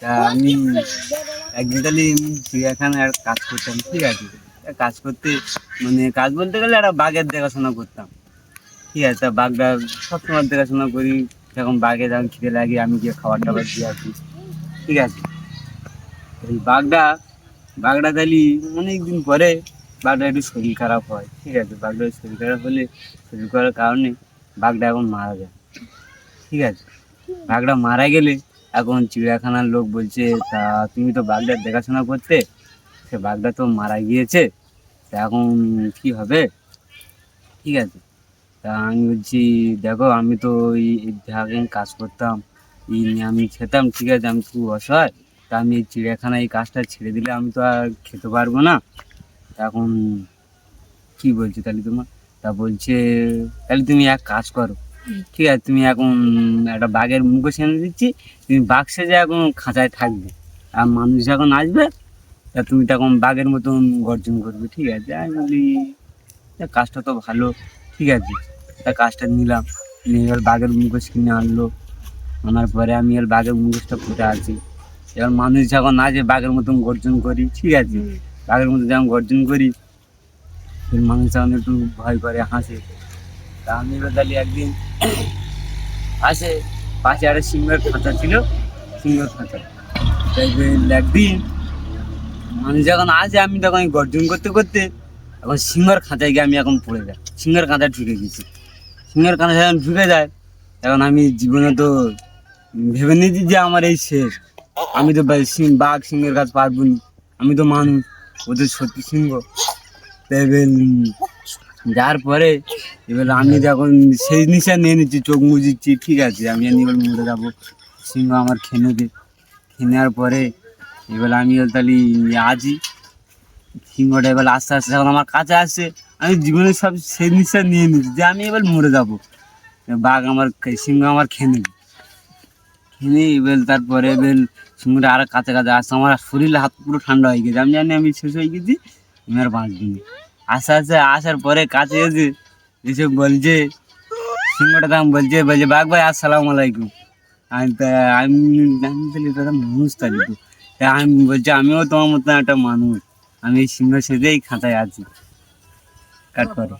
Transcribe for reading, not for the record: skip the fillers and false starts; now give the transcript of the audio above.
তা আমি একদিন তাহলে চিড়িয়াখানায় আর কাজ করতাম, ঠিক আছে। কাজ করতে মানে কাজ বলতে গেলে একটা বাঘের দেখাশোনা করতাম, ঠিক আছে। তা বাঘটা সবসময় দেখাশোনা করি, যখন বাঘে যখন খিদে লাগে আমি গিয়ে খাবার টাবার দিয়ে আসি, ঠিক আছে। এই বাঘটা তাহলে অনেকদিন পরে বাঘটা একটু শরীর খারাপ হয়, ঠিক আছে। বাঘটা শরীর খারাপ হলে শরীর খারাপের কারণে বাঘটা এখন মারা যায়, ঠিক আছে। বাঘটা মারা গেলে এখন চিড়িয়াখানার লোক বলছে, তা তুমি তো বাঘটার দেখাশোনা করতে, সে বাঘটা তো মারা গিয়েছে, তা এখন কি হবে, ঠিক আছে। তা আমি বলছি, দেখো আমি তো এই জায়গায় কাজ করতাম, এই নিয়ে আমি খেতাম, ঠিক আছে। আমি খুব অসহায়, তা আমি এই চিড়িয়াখানায় এই কাজটা ছেড়ে দিলে আমি তো আর খেতে পারবো না। তা এখন কি বলছি তাহলে তোমার? তা বলছে, তাহলে তুমি এক কাজ করো, ঠিক আছে। তুমি এখন একটা বাঘের মুখোশ এনে দিচ্ছি, তুমি বাঘ সেজে এখন খাঁচায় থাকবে, আর মানুষ যখন আসবে তা তুমি তখন বাঘের মতন গর্জন করবে, ঠিক আছে। আমি বলি, তা কাজটা তো ভালো, ঠিক আছে। তা কাজটা নিলাম, নিয়ে এবার বাঘের মুখোশ কিনে আনলো, আনার পরে আমি এর বাঘের মুখোশটা ফুটে আছি। এবার মানুষ যখন আসে বাঘের মতন গর্জন করি, ঠিক আছে। বাঘের মতন যখন গর্জন করি, মানুষ যখন একটু ভয় করে হাসে। তা আমি এবার তাহলে একদিন আসে, পাশে একটা সিংহের খাঁচা ছিল, সিংহের খাঁচা। তাই একদিন মানুষ যখন আসে আমি তখন এই গর্জন করতে করতে এখন সিংহের খাঁচায় গিয়ে আমি এখন পড়ে যাই, সিংহের খাঁচায় ঢুকে গেছি। সিংহের খাঁচায় যখন ঢুকে যায়, এখন আমি জীবনে তো ভেবে নিয়েছি যে আমার এই শেষ। আমি তো বাঘ সিংহের কাছে পারবো না, আমি তো মানুষ, ওদের সত্যি সিংহ। তাই এবার যার পরে এবার আমি যখন সেই নিশা নিয়ে নিচ্ছি, চোখ মুজিচ্ছি, ঠিক আছে, আমি জানি এবার মরে যাবো, সিংহ আমার খেয়ে নেবে। খেয়ে নেওয়ার পরে এবার আমি তাহলে আছি, সিংহটা এবার আস্তে আস্তে যখন আমার কাছে আসছে, আমি জীবনে সব সেই নিশা নিয়ে নিচ্ছি যে আমি এবার মরে যাবো, বাঘ আমার সিংহ আমার খেয়ে নেবে। খেয়ে নিয়ে এবার তারপরে এবার সিংহটা আর কাছে কাছে আসছে, আমার শরীরে হাত পুরো ঠান্ডা হয়ে গেছে, আমি জানি আমি শেষ হয়ে গেছি, আমি আর বাঁচবি না। আস্তে আস্তে আসার পরে কাছে এসে এসে বলছে, সিংহটা তখন বলছে বলছে বাঘ ভাই আসসালামু আলাইকুম। আমি তা আমি জানি তাহলে দাদা মানুষ তাহলে তো। তা আমি বলছি, আমিও তোমার মতন একটা মানুষ, আমি এই সিংহ সেজেই খাঁচায় আছি, কাট করো।